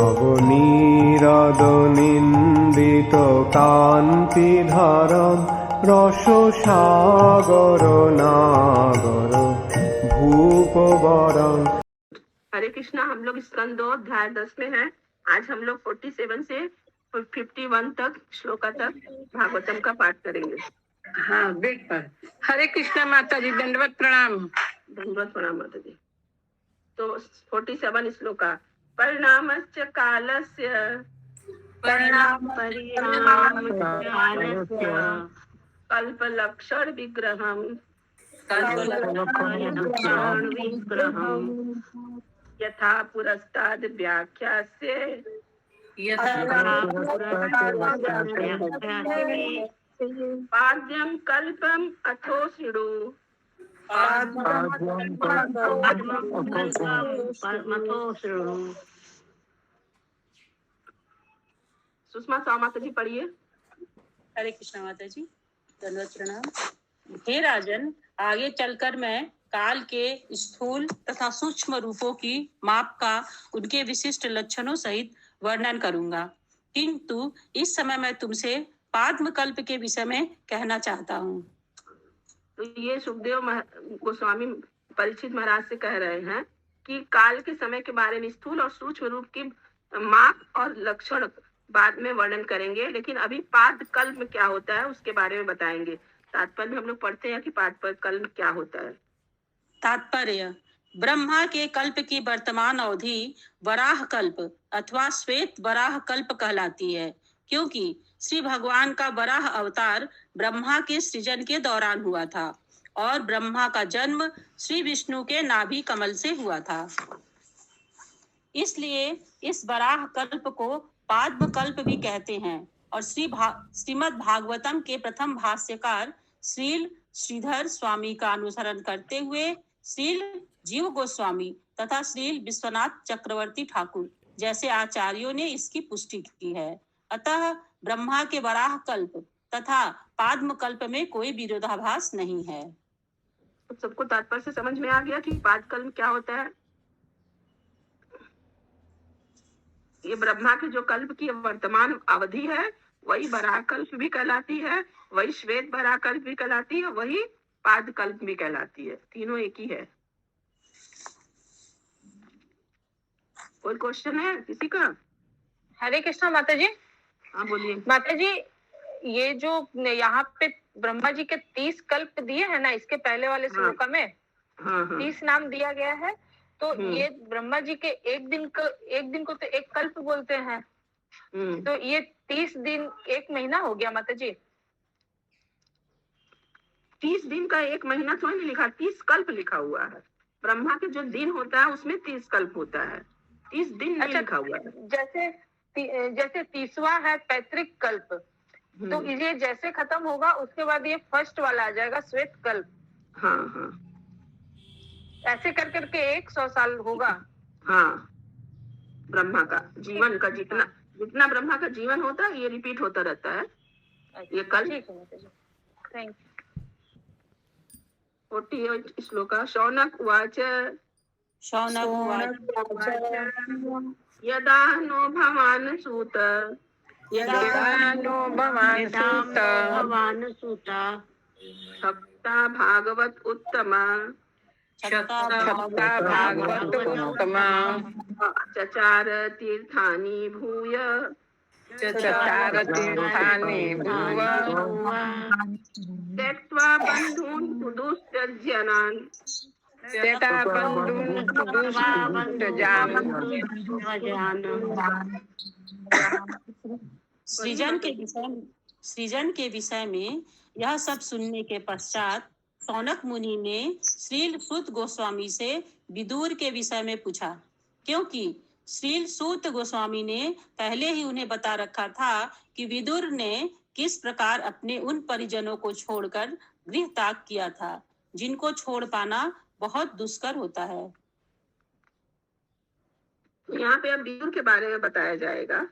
নবনীরদ কান্তিধরম রসসাগর নাগর भूपवरं। हरे कृष्णा। हम लोग स्कंद 2 अध्याय 10 में हैं। आज हम लोग 47 से 51 तक श्लोका तक भागवतम का पाठ करेंगे। हाँ बेटा। हरे कृष्णा माता जी, दंडवत प्रणाम। दंडवत प्रणाम माता जी। तो 47 श्लोका। परिणामश्च कालस्य कल्पलक्षण विग्रहम् यथा पुरस्ताद् व्याख्यास्ये पाद्यं कल्पम् अथो शृणु। सुषमा साव माता जी पढ़िए। हरे कृष्णा माता जी, दंडवत प्रणाम। हे राजन, आगे चलकर मैं काल के स्थूल तथा सूक्ष्म रूपों की माप का उनके विशिष्ट लक्षणों सहित वर्णन करूंगा, किंतु इस समय मैं तुमसे पाद्मकल्प के विषय में कहना चाहता हूँ। तो ये सुखदेव गोस्वामी परीक्षित महाराज से कह रहे हैं कि काल के समय के बारे में स्थूल और सूक्ष्म रूप की माप और लक्षण बाद में वर्णन करेंगे, लेकिन अभी पादकल्प क्या होता है उसके बारे में बताएंगे। तात्पर्य हम लोग पढ़ते हैं कि पादकल्प क्या होता है। तात्पर्य: ब्रह्मा के कल्प की वर्तमान अवधि वराह कल्प अथवा श्वेत वराह कल्प कहलाती है, क्योंकि श्री भगवान का वराह अवतार ब्रह्मा के सृजन के दौरान हुआ था और ब्रह्मा का जन्म श्री विष्णु के नाभि कमल से हुआ था। इसलिए इस वराह कल्प को पाद्म कल्प भी कहते हैं और श्रीमद् भागवतम के प्रथम भाष्यकार श्रील श्रीधर स्वामी का अनुसरण करते हुए श्रील जीव गोस्वामी तथा श्रील विश्वनाथ चक्रवर्ती ठाकुर जैसे आचार्यों ने इसकी पुष्टि की है। अतः ब्रह्मा के वराह कल्प तथा पाद्म कल्प में कोई विरोधाभास नहीं है। तो सबको तात्पर्य से समझ में आ गया कि पादकल्प क्या होता है। ये ब्रह्मा के जो कल्प की वर्तमान अवधि है वही वराह कल्प भी कहलाती है, वही श्वेत वराह कल्प भी कहलाती है, वही पादकल्प भी कहलाती है। तीनों एक ही है। कोई क्वेश्चन है किसी का? हरे कृष्णा माता जी। हाँ बोलिए माता जी। ये जो यहाँ पे ब्रह्मा जी के 30 कल्प दिए हैं ना, इसके पहले वाले श्लोक में 30 नाम दिया गया है। तो ये ब्रह्मा जी के एक दिन को तो एक कल्प बोलते हैं। तो ये 30 दिन एक महीना हो गया माता जी। 30 दिन का एक महीना थोड़ी नहीं लिखा, 30 कल्प लिखा हुआ है। ब्रह्मा के जो दिन होता है उसमें 30 कल्प होता है, 30 दिन नहीं लिखा हुआ है। जैसे 30वां है पैतृक कल्प, तो ये जैसे खत्म होगा उसके बाद ये फर्स्ट वाला आ जाएगा श्वेत कल्प। हाँ। ऐसे कर करके 100 साल होगा। हाँ, ब्रह्मा का जीवन का जितना ब्रह्मा का जीवन होता है ये रिपीट होता रहता है। ये कल 48 श्लोका। शौनक उवाच यदा नो भवान सूत भक्ता भागवत उत्तमा चचार तीर्थानि भूय त्यक्त्वा बन्धून् सुदुस्त्यज्यनान् सृजन के विषय में यह सब सुनने के पश्चात सौनक मुनि ने श्रील सूत गोस्वामी से विदुर के विषय में पूछा, क्योंकि श्रील सूत गोस्वामी ने पहले ही उन्हें बता रखा था कि विदुर ने किस प्रकार अपने उन परिजनों को छोड़कर गृह त्याग किया था, जिनको छोड़ पाना बहुत दुष्कर होता है। यहाँ पे अब विदुर के बारे में बताया जाएगा।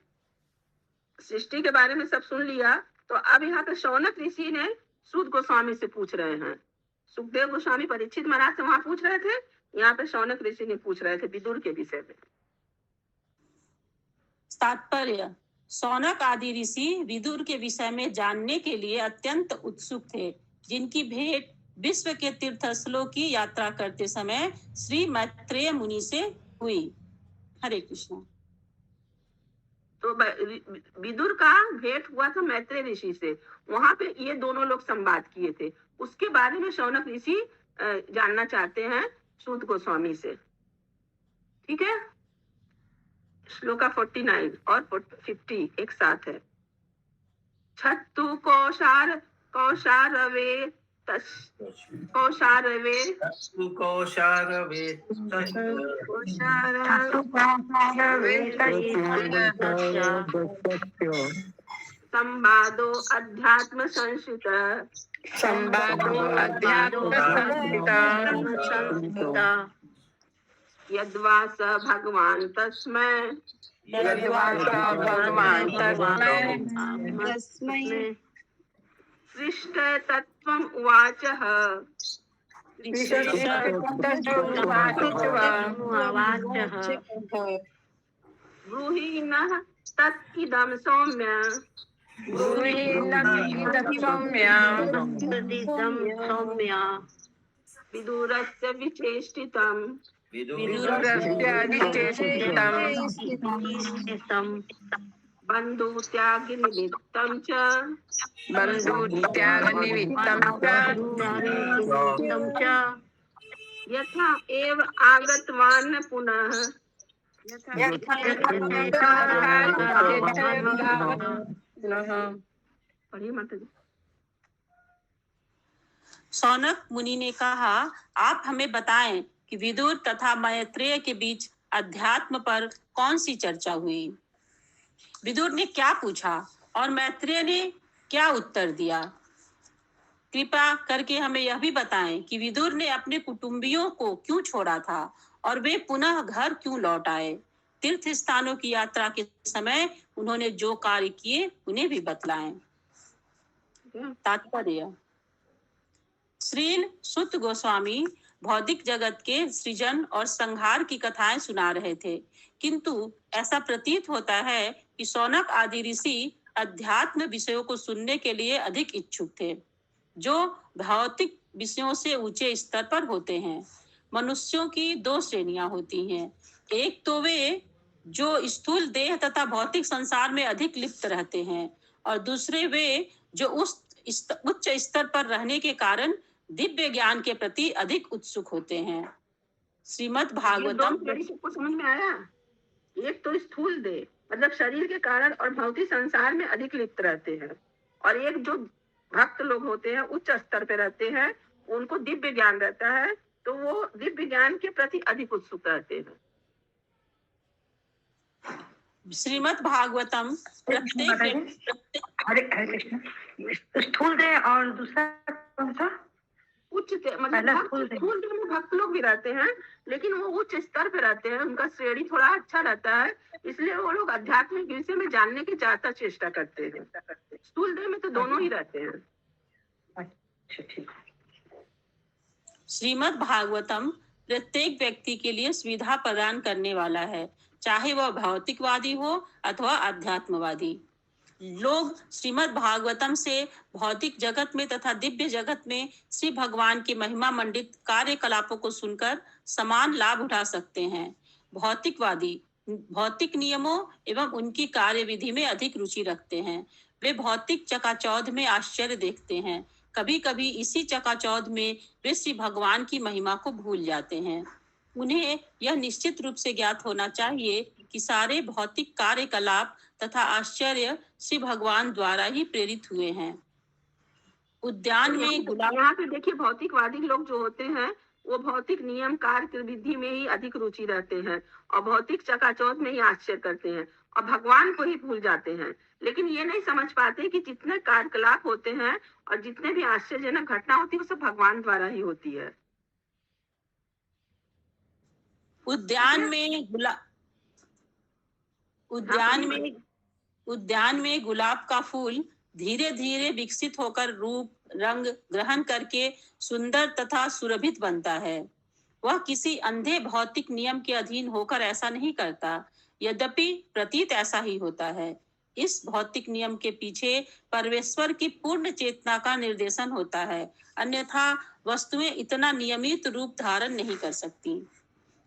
सृष्टि के बारे में सब सुन लिया, तो अब यहाँ पे शौनक ऋषि ने सूत गोस्वामी से पूछ रहे हैं। सुखदेव गोस्वामी परीक्षित महाराज से वहां पूछ रहे थे, यहाँ पे शौनक ऋषि ने पूछ रहे थे विदुर के विषय में। तात्पर्य: शौनक आदि ऋषि विदुर के विषय में जानने के लिए अत्यंत उत्सुक थे, जिनकी भेंट विश्व के तीर्थस्थलों की यात्रा करते समय श्री मैत्रेय मुनि से हुई। हरे कृष्ण। तो विदुर का भेंट हुआ था मैत्रेय ऋषि से, वहां पे ये दोनों लोग संवाद किए थे, उसके बारे में शौनक ऋषि जानना चाहते हैं सूत गोस्वामी से। ठीक है, श्लोका 49 और 50 एक साथ है। छत्तु कौशारवे संवादो अध्यात्म संस्कृत यद्वा स भगवान तस्मै पृष्ठ तत्त्वम् उवाचः। ब्रूहि नः तत्किदं सौम्य विदुरस्य विचेष्टितम् बन्धुत्यागनिमित्तं च यथा एव आगतवान् पुनः। पढ़िए माता जी। शौनक मुनि ने कहा, आप हमें बताएं कि विदुर तथा मैत्रेय के बीच अध्यात्म पर कौन सी चर्चा हुई। विदुर ने क्या पूछा और मैत्रेय ने क्या उत्तर दिया। कृपा करके हमें यह भी बताएं कि विदुर ने अपने कुटुंबियों को क्यों छोड़ा था और वे पुनः घर क्यों लौट आए। तीर्थ स्थानों की यात्रा के समय उन्होंने जो कार्य किए उन्हें भी बतलाएं। तात्पर्य: श्रील सुत गोस्वामी भौतिक जगत के सृजन और संहार की कथाएं सुना रहे थे, किंतु ऐसा प्रतीत होता है कि शौनक आदि ऋषि अध्यात्म विषयों को सुनने के लिए अधिक इच्छुक थे, जो भौतिक विषयों से ऊंचे स्तर पर होते हैं। मनुष्यों की दो श्रेणियां होती हैं, एक तो वे जो स्थूल देह तथा भौतिक संसार में अधिक लिप्त रहते हैं, और दूसरे वे जो उस उच्च स्तर पर रहने के कारण दिव्य ज्ञान के प्रति अधिक उत्सुक होते हैं। श्रीमद् भागवतम को समझ में आया। एक तो स्थूल देह मतलब शरीर के कारण और भौतिक संसार में अधिक लिप्त रहते हैं, और एक जो भक्त लोग होते हैं उच्च स्तर पे रहते हैं, उनको दिव्य ज्ञान रहता है, तो वो दिव्य ज्ञान के प्रति अधिक उत्सुक रहते हैं। श्रीमद् भागवतम प्रत्येक हरे कृष्ण। स्थूल देह और दूसरा कौन सा? उच्च मतलब स्थूल देह में भक्त लोग भी रहते हैं, लेकिन वो उच्च स्तर पे रहते हैं, उनका श्रेणी थोड़ा अच्छा रहता है, इसलिए वो लोग आध्यात्मिक विषय में जानने की ज्यादा चेष्टा करते हैं। स्थूल देह में तो दोनों ही रहते हैं। श्रीमद् भागवतम प्रत्येक व्यक्ति के लिए सुविधा प्रदान करने वाला है, चाहे वह भौतिकवादी हो अथवा अध्यात्मवादी। लोग श्रीमद् भागवतम से भौतिक जगत में तथा दिव्य जगत में श्री भगवान की महिमा मंडित कार्यकलापों को सुनकर समान लाभ उठा सकते हैं। भौतिकवादी भौतिक नियमों एवं उनकी कार्यविधि में अधिक रुचि रखते हैं। वे भौतिक चकाचौंध में आश्चर्य देखते हैं। कभी कभी इसी चकाचौंध में वे श्री भगवान की महिमा को भूल जाते हैं। उन्हें यह निश्चित रूप से ज्ञात होना चाहिए कि सारे भौतिक कार्यकलाप तथा आश्चर्य श्री भगवान द्वारा ही प्रेरित हुए हैं। उद्यान में यहाँ पे देखिए, भौतिकवादी लोग जो होते हैं वो भौतिक नियम कार्य विधि में ही अधिक रुचि रखते हैं और भौतिक चकाचौंध में ही आश्चर्य करते हैं और भगवान को ही भूल जाते हैं, लेकिन ये नहीं समझ पाते कि जितने कार्यकलाप होते हैं और जितने भी आश्चर्यजनक घटना होती है वो सब भगवान द्वारा ही होती है। उद्यान में गुलाब का फूल धीरे धीरे विकसित होकर रूप रंग ग्रहण करके सुंदर तथा सुरभित बनता है। वह किसी अंधे भौतिक नियम के अधीन होकर ऐसा नहीं करता। यद्यपि प्रतीत ऐसा ही होता है। इस भौतिक नियम के पीछे परमेश्वर की पूर्ण चेतना का निर्देशन होता है, अन्यथा वस्तुएं इतना नियमित रूप धारण नहीं कर सकती।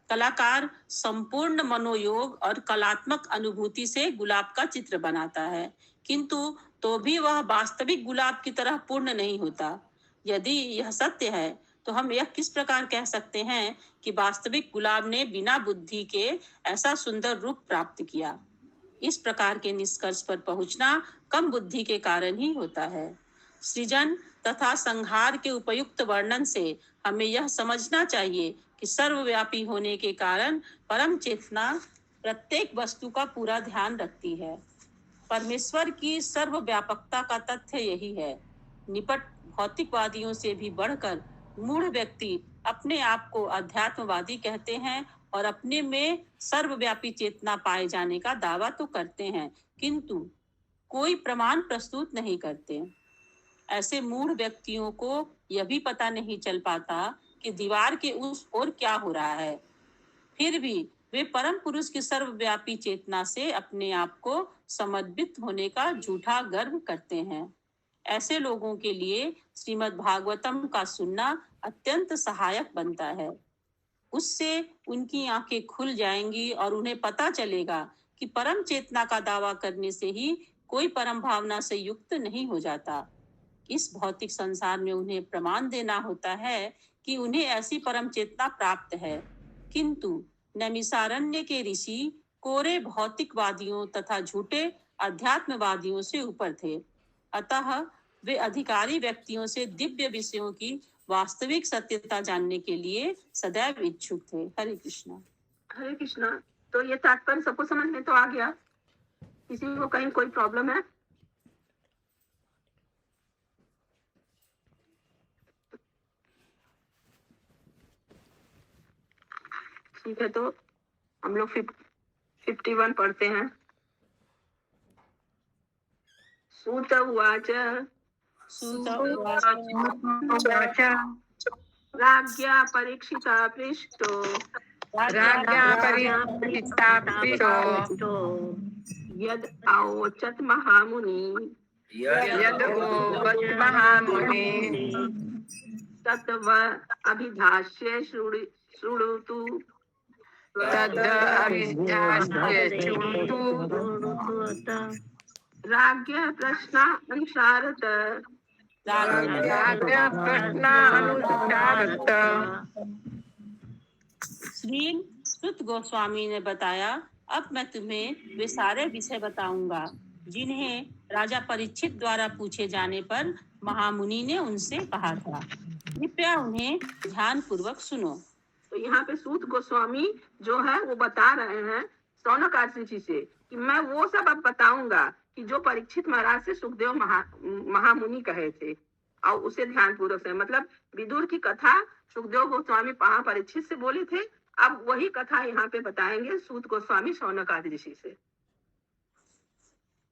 कलाकार संपूर्ण मनोयोग और कलात्मक अनुभूति से गुलाब का चित्र बनाता है, किंतु तो भी वह वास्तविक गुलाब की तरह पूर्ण नहीं होता। यदि यह सत्य है, तो हम यह किस प्रकार कह सकते हैं कि वास्तविक गुलाब ने बिना बुद्धि के ऐसा सुंदर रूप प्राप्त किया? इस प्रकार के निष्कर्ष पर पहुंचना कम बुद्धि के कारण ही होता है। सृजन तथा संहार के उपयुक्त वर्णन से हमें यह समझना चाहिए कि सर्वव्यापी होने के कारण परम चेतना प्रत्येक वस्तु का पूरा ध्यान रखती है। परमेश्वर की सर्वव्यापकता का तथ्य यही है। निपट भौतिकवादियों से भी बढ़कर मूढ़ व्यक्ति अपने आप को अध्यात्मवादी कहते हैं और अपने में सर्वव्यापी चेतना पाए जाने का दावा तो करते हैं, किंतु कोई प्रमाण प्रस्तुत नहीं करते। ऐसे मूढ़ व्यक्तियों को यह भी पता नहीं चल पाता कि दीवार के उस ओर क्या हो रहा है। फिर भी वे परम पुरुष की सर्वव्यापी चेतना से अपने आप को समर्पित होने का झूठा गर्व करते हैं। ऐसे लोगों के लिए श्रीमद् भागवतम का सुनना अत्यंत सहायक बनता है। उससे उनकी आंखें खुल जाएंगी और उन्हें पता चलेगा कि परम चेतना का दावा करने से ही कोई परम भावना से युक्त नहीं हो जाता। इस भौतिक संसार में उन्हें प्रमाण देना होता है कि उन्हें ऐसी परम चेतना प्राप्त है, किंतु नैमिषारण्य के ऋषि कोरे भौतिकवादियों तथा झूठे अध्यात्मवादियों से ऊपर थे। अतः वे अधिकारी व्यक्तियों से दिव्य विषयों की वास्तविक सत्यता जानने के लिए सदैव इच्छुक थे। हरे कृष्णा। हरे कृष्णा। तो ये तात्पर्य सबको समझ में तो आ गया? किसी को कहीं कोई प्रॉब्लम है? ठीक है, तो हम लोग 51 पढ़ते हैं। सूत उवाच राज्ञा परीक्षिता पृष्टो यद आवोचत महामुनि तत्व अभिधाष्ये शृणुतु राज्ञ प्रश्न अनुसारत श्री सुत गोस्वामी ने बताया, अब मैं तुम्हें वे सारे विषय बताऊंगा जिन्हें राजा परीक्षित द्वारा पूछे जाने पर महामुनि ने उनसे कहा था। कृपया उन्हें ध्यान पूर्वक सुनो। तो यहाँ पे सूत गोस्वामी जो है वो बता रहे हैं सौनकादि ऋषि से कि मैं वो सब अब बताऊंगा कि जो परीक्षित महाराज से सुखदेव महामुनि कहे थे, और उसे ध्यान पूर्वक से, मतलब विदुर की कथा सुखदेव गोस्वामी परीक्षित से बोले थे, अब वही कथा यहाँ पे बताएंगे सूत गोस्वामी सौनकादि ऋषि से।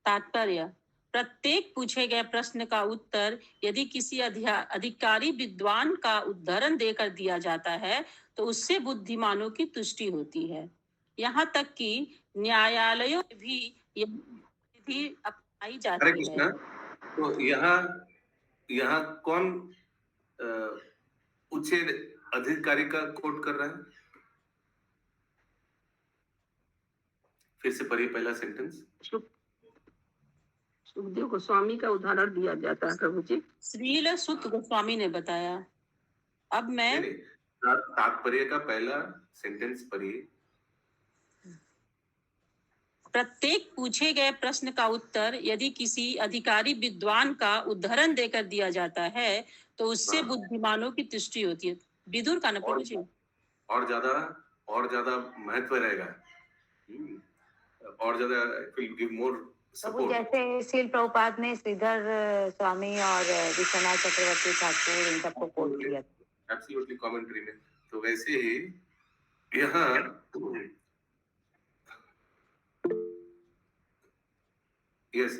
तात्पर्य: प्रत्येक पूछे गए प्रश्न का उत्तर यदि किसी अधिकारी विद्वान का उदाहरण देकर दिया जाता है तो उससे बुद्धिमानों की तुष्टि होती है। यहाँ तक कि न्यायालयों में भी यह विधि अपनाई जाती है। तो यहाँ कौन उच्च अधिकारी का कोट कर रहा है? फिर से पढ़िए पहला सेंटेंस। सुखदेव गोस्वामी का उदाहरण दिया जाता है प्रभु जी। श्रील सुत गोस्वामी ने बताया। अब मैं तात्पर्य का पहला सेंटेंस पढ़िए। प्रत्येक पूछे गए प्रश्न का उत्तर यदि किसी अधिकारी विद्वान का उदाहरण देकर दिया जाता है तो उससे बुद्धिमानों की तुष्टि होती है। विदुर का न प्रभु जी। और ज्यादा महत्व रहेगा, और ज्यादा विल गिव मोर सपोर्ट। जैसे श्रील प्रभुपाद ने श्रीधर स्वामी और विश्वनाथ चक्रवर्ती ठाकुर इन सबको कोट किया। एब्सोल्युटली कमेंट्री में। तो वैसे ही यहाँ यस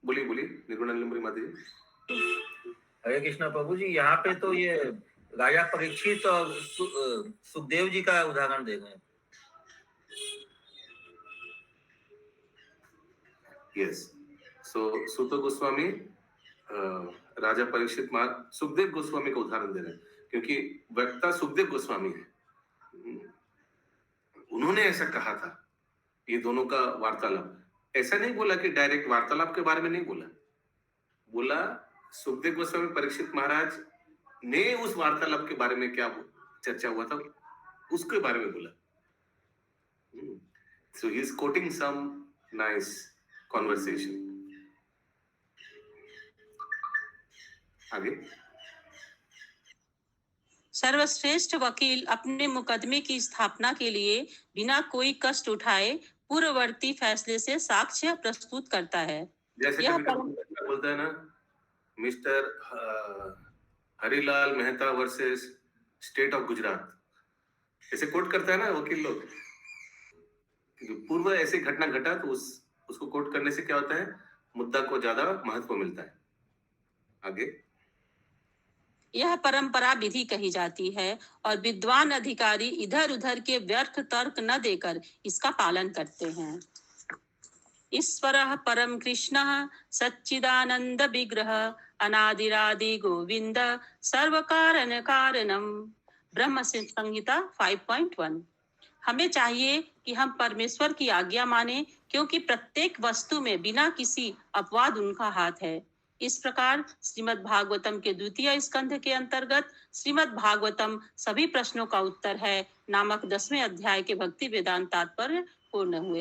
बोलिए निर्गुणानंदपुरी माता जी। हरे कृष्णा प्रभु जी। यहाँ पे तो ये राजा परीक्षित और सुखदेव जी का उदाहरण दे रहे हैं। यस, सो सूत गोस्वामी राजा परीक्षित सुखदेव गोस्वामी का उदाहरण दे रहे हैं, क्योंकि वक्ता सुखदेव गोस्वामी है। उन्होंने ऐसा कहा था, ये दोनों का वार्तालाप। ऐसा नहीं बोला कि डायरेक्ट वार्तालाप के बारे में नहीं बोला, बोला सुखदेव गोस्वामी परीक्षित महाराज ने उस वार्तालाप के बारे में क्या चर्चा हुआ था उसके बारे में बोला। So he is quoting some nice conversation. आगे, सर्वश्रेष्ठ वकील अपने मुकदमे की स्थापना के लिए बिना कोई कष्ट उठाए पूर्ववर्ती फैसले से साक्ष्य प्रस्तुत करता है। जैसे यह कभी बोलता है ना, mister Harilal Mehta versus state of Gujarat, ऐसे कोट करता है ना वकील लोग। पूर्व ऐसी घटना घटा तो उसको कोट करने से क्या होता है, मुद्दा को ज्यादा महत्व मिलता है। आगे, यह परंपरा विधि कही जाती है और विद्वान अधिकारी इधर उधर के व्यर्थ तर्क न देकर इसका पालन करते हैं। ईश्वरः परम कृष्णः सच्चिदानंद विग्रह अनादिरादि गोविंद सर्व कारण कारणम। ब्रह्म संहिता 5.1। हमें चाहिए कि हम परमेश्वर की आज्ञा माने, क्योंकि प्रत्येक वस्तु में बिना किसी अपवाद उनका हाथ है। इस प्रकार श्रीमद् भागवतम के 2 स्कंध के अंतर्गत श्रीमद् भागवतम सभी प्रश्नों का उत्तर है नामक 10वें अध्याय के भक्ति वेदांत तात्पर्य पूर्ण हुए।